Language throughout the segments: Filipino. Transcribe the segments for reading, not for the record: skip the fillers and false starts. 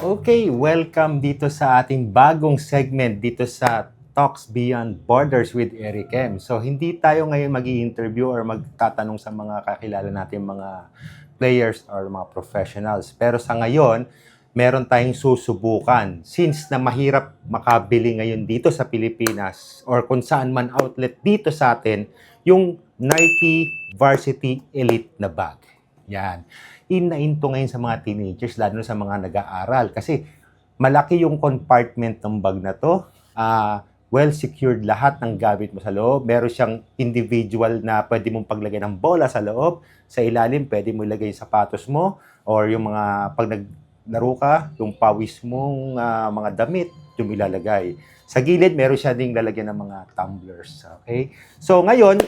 Okay, welcome dito sa ating bagong segment dito sa Talks Beyond Borders with Eric M. So, hindi tayo ngayon mag-i-interview or magtatanong sa mga kakilala natin mga players or mga professionals. Pero sa ngayon, meron tayong susubukan. Since na mahirap makabili ngayon dito sa Pilipinas or kung saan man outlet dito sa atin, yung Nike Varsity Elite na bag. Yan. In na into ngayon sa mga teenagers, lalo na sa mga nag-aaral. Kasi malaki yung compartment ng bag na to. Well-secured lahat ng gamit mo sa loob. Meron siyang individual na pwede mong paglagay ng bola sa loob. Sa ilalim, pwede mo ilagay yung sapatos mo or yung mga, pag naglaro ka, yung pawis mong mga damit, yung ilalagay. Sa gilid, meron siya ding lalagyan ng mga tumblers. Okay? So ngayon,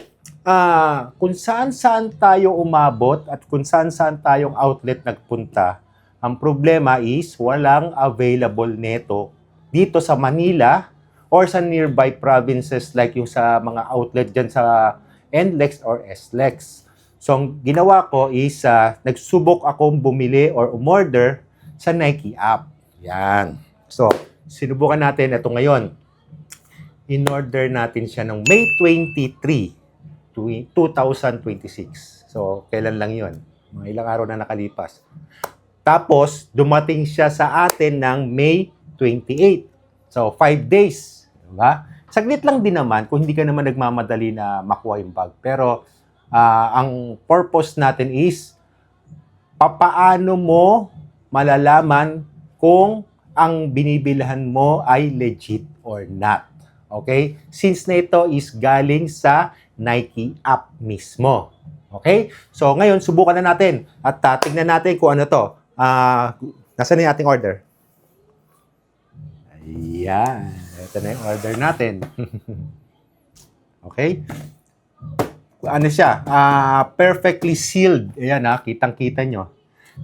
kung saan-saan tayo umabot at kung saan-saan tayong outlet nagpunta, ang problema is walang available neto dito sa Manila or sa nearby provinces like yung sa mga outlet dyan sa NLEX or SLEX. So, ang ginawa ko is nagsubok akong bumili or umorder sa Nike app. Yan. So, sinubukan natin ito ngayon. In-order natin siya ng May 23, 2026. So, kailan lang yon? Mga ilang araw na nakalipas. Tapos, dumating siya sa atin ng May 28. So, 5 days. Diba? Saglit lang din naman kung hindi ka naman nagmamadali na makuha yung bag. Pero, ang purpose natin is, papaano mo malalaman kung ang binibilhan mo ay legit or not. Okay? Since na ito is galing sa Nike app mismo. Okay? So, ngayon, subukan na natin. At tignan natin kung ano to. Nasaan na yung ating order? Ayan. Ito na yung order natin. Okay? Ano siya? Perfectly sealed. Ayan kitang-kita nyo.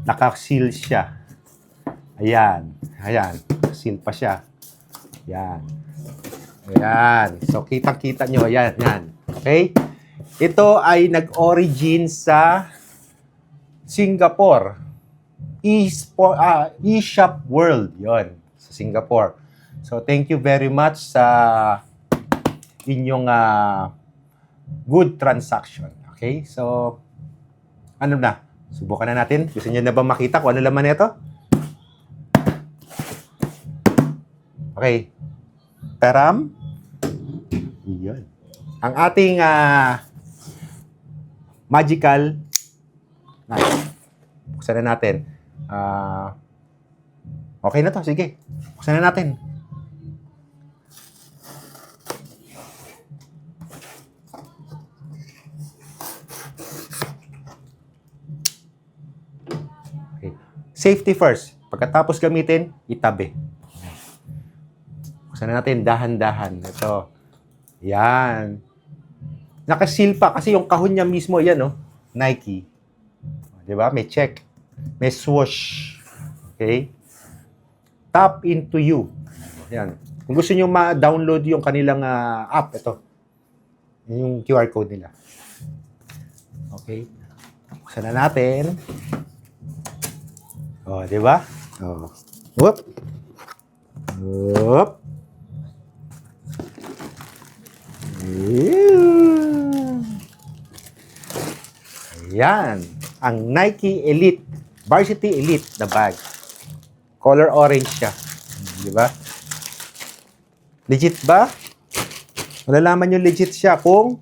Naka-seal siya. Ayan. Ayan. Seal pa siya. Ayan. Ayan. So, kitang-kita nyo. Ayan. Ayan. Okay? Ito ay nag-origin sa Singapore. eShop World. Yon sa Singapore. So, thank you very much sa inyong good transaction. Okay? So, ano na? Subukan na natin. Gusto niyo na ba makita kung ano laman nito? Okay. Taram. Iyon. Ang ating magical buksan na natin. Okay na to. Sige. Buksan na natin. Okay. Safety first. Pagkatapos gamitin, itabi. Buksan na natin. Dahan-dahan. Ito. Yan. Nakasil pa kasi yung kahon niya mismo, yan, no? Nike. Diba? May check. May swoosh. Okay? Tap into you. Yan. Kung gusto niyo ma-download yung kanilang app, ito. Yung QR code nila. Okay? Buksan na natin. Oh, diba? Oh. Whoop. Whoop. Ayan. Ang Nike Elite. Varsity Elite na bag. Color orange siya. Di ba? Legit ba? Malalaman yung legit siya kung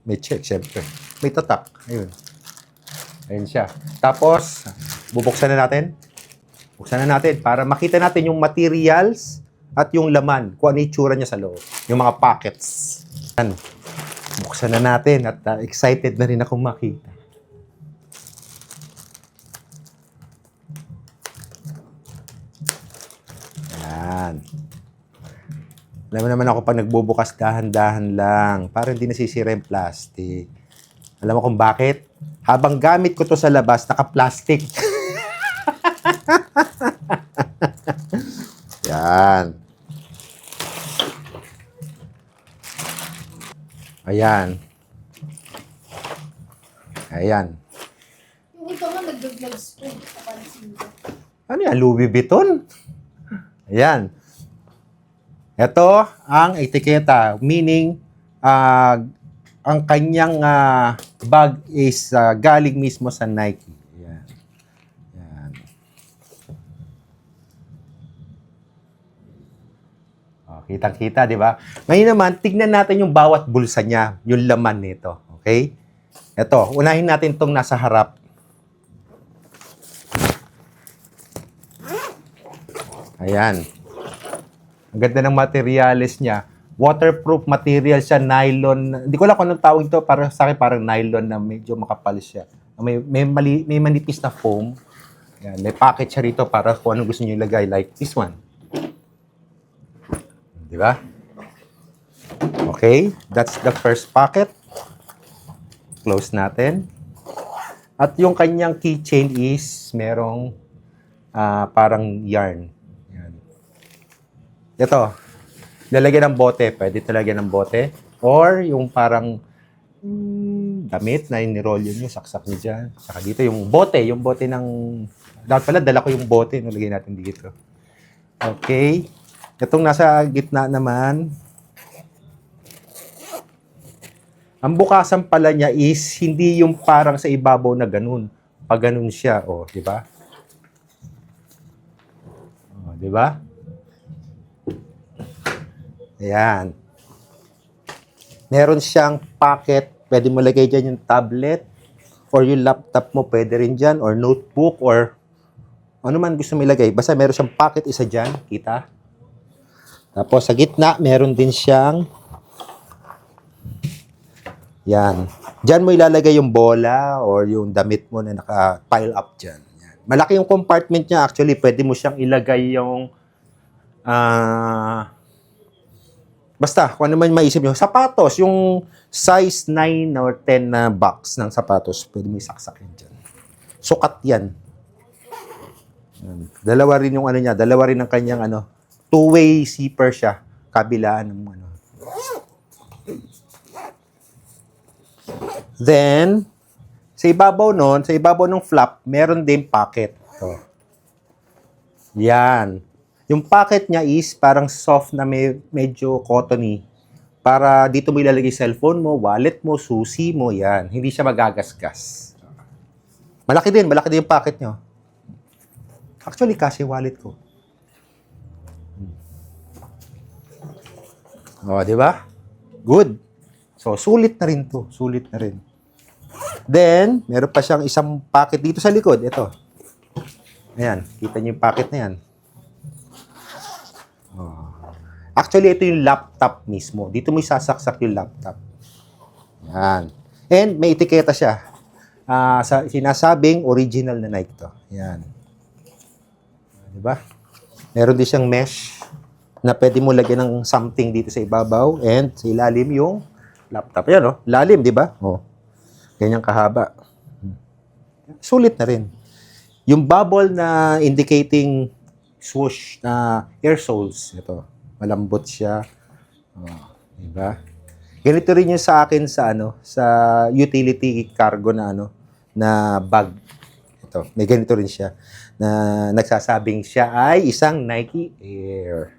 may check, syempre. May tatak. Ayun. Ayun siya. Tapos, bubuksan na natin. Buksan na natin para makita natin yung materials at yung laman, kung ano yung tsura niya sa loob. Yung mga pockets. Yan. Buksan na natin at excited na rin akong makita. Yan. Alam mo naman ako pag nagbubukas dahan-dahan lang para hindi nasisira yung plastic. Alam mo kung bakit? Habang gamit ko to sa labas, naka-plastic. Yan. Ayan. Ayan. Yung ito nga nag-vlog spray. Napansin ko. Ano yan? Louis Vuitton? Ayan. Ito ang etiketa. Meaning, ang kanyang bag is galing mismo sa Nike. Ayan. Ayan. Kitang-kita, di ba? Ngayon naman, tignan natin yung bawat bulsa niya, yung laman nito. Okay? Ito, unahin natin itong nasa harap. Ayan. Ang ganda ng materials niya. Waterproof material siya, nylon. Hindi ko alam kung anong tawag ito. Para sa akin, parang nylon na medyo makapal siya. May manipis na foam. Ayan, may packet siya rito para kung anong gusto niyo ilagay. Like this one. Di ba? Okay, that's the first pocket. Close natin. At yung kanyang keychain is merong parang yarn. Yan. Ito, lalagyan ng bote. Pwede ito lagyan ng bote. Or yung parang damit na inirolyo nyo, saksak nyo dyan. Saka dito yung bote ng... Dapat pala, dala ko yung bote. Nalagay natin dito. Okay. Itong nasa gitna naman, ang bukasan pala niya is hindi yung parang sa ibabaw na ganun. Pag ganun siya, di ba? Di ba? Ayan. Meron siyang pocket. Pwede mo lagay dyan yung tablet or yung laptop mo. Pwede rin dyan or notebook or ano man gusto mo ilagay. Basta meron siyang pocket isa dyan. Kita? Tapos sa gitna, meron din siyang yan. Diyan mo ilalagay yung bola or yung damit mo na naka-pile up dyan. Yan. Malaki yung compartment niya. Actually, pwede mo siyang ilagay yung basta, kung ano man maisip nyo. Sapatos, yung size 9 or 10 na box ng sapatos, pwede mo isaksakin dyan. Sukat yan. Yan. Dalawa rin yung ano niya. Dalawa rin ang kanyang two-way zipper siya. Kabilaan ng Then, sa ibabaw ng flap, meron din pocket. So, yan. Yung pocket niya is parang soft na medyo cottony. Para dito mo ilalagay cellphone mo, wallet mo, susi mo, yan. Hindi siya magagasgas. Malaki din yung pocket niyo. Actually, kasi wallet ko. Di ba? Good. So, sulit na rin to. Sulit na rin. Then, meron pa siyang isang pocket dito sa likod. Ito. Ayan. Kita niyo yung pocket na yan. Actually, ito yung laptop mismo. Dito mo isasaksak yung laptop. Ayan. And may etiketa siya. Sinasabing original na Nike to. Ayan. Diba? Meron din siyang mesh na pwede mo lagyan ng something dito sa ibabaw and sa ilalim yung laptop. Yan, lalim, di ba? Ganyang kahaba. Sulit na rin. Yung bubble na indicating swoosh na air soles, ito, malambot siya. Di ba? Ganito rin yung sa akin sa sa utility cargo na na bag. Ito, may ganito rin siya na nagsasabing siya ay isang Nike Air.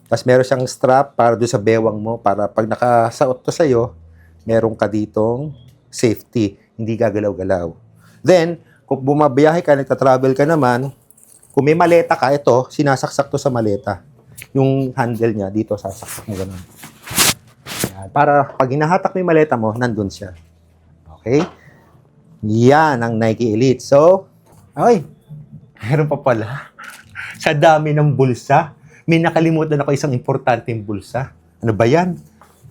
Tapos meron siyang strap para doon sa bewang mo para pag nakasuot to sa'yo, meron ka ditong safety. Hindi gagalaw-galaw. Then, kung bumabiyahe ka, nagta-travel ka naman, kung may maleta ka, ito, sinasaksak to sa maleta. Yung handle niya, dito sasaksak mo ganun. Yan. Para pag hinahatak mo yung maleta mo, nandun siya. Okay? Yan ang Nike Elite. So, meron pa pala. Sa dami ng bulsa, may nakalimutan ako isang importanteng bulsa. Ano ba yan?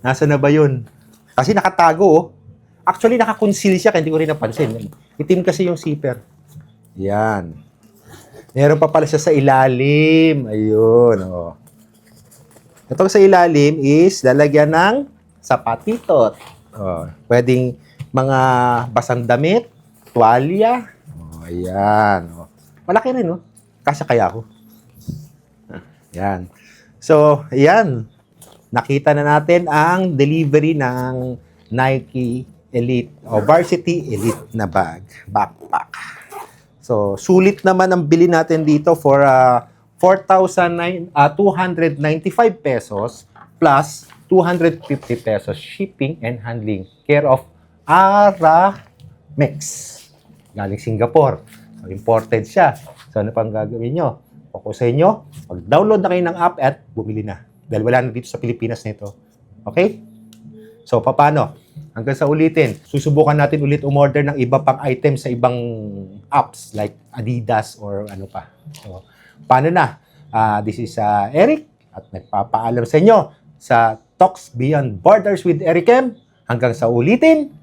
Nasa na ba yun? Kasi nakatago, Actually, naka-conceal siya, kaya hindi ko rin napansin. Itim kasi yung zipper. Yan. Meron pa pala siya sa ilalim. Ayun, Itong sa ilalim is lalagyan ng sapatitot. Pwedeng mga basang damit, tuwalya. Ayan. Malaki rin, Kasya kaya ako. Yan. So, ayan. Nakita na natin ang delivery ng Nike Elite o Varsity Elite na backpack. So, sulit naman ang bili natin dito for 4,295 pesos plus 250 pesos shipping and handling care of Aramex. Galing Singapore. So, imported siya. So, ano pang gagawin nyo? Kung sa inyo, mag-download na kayo ng app at bumili na. Dahil wala na dito sa Pilipinas nito. Okay? So, paano? Hanggang sa ulitin, susubukan natin ulit umorder ng iba pang item sa ibang apps like Adidas or ano pa. So, paano na? This is Eric at nagpapaalam sa inyo sa Talks Beyond Borders with Eric M. Hanggang sa ulitin.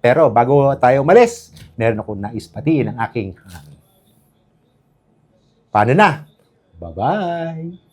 Pero bago tayo umalis, meron akong nais patiin ang aking paano na? Bye-bye!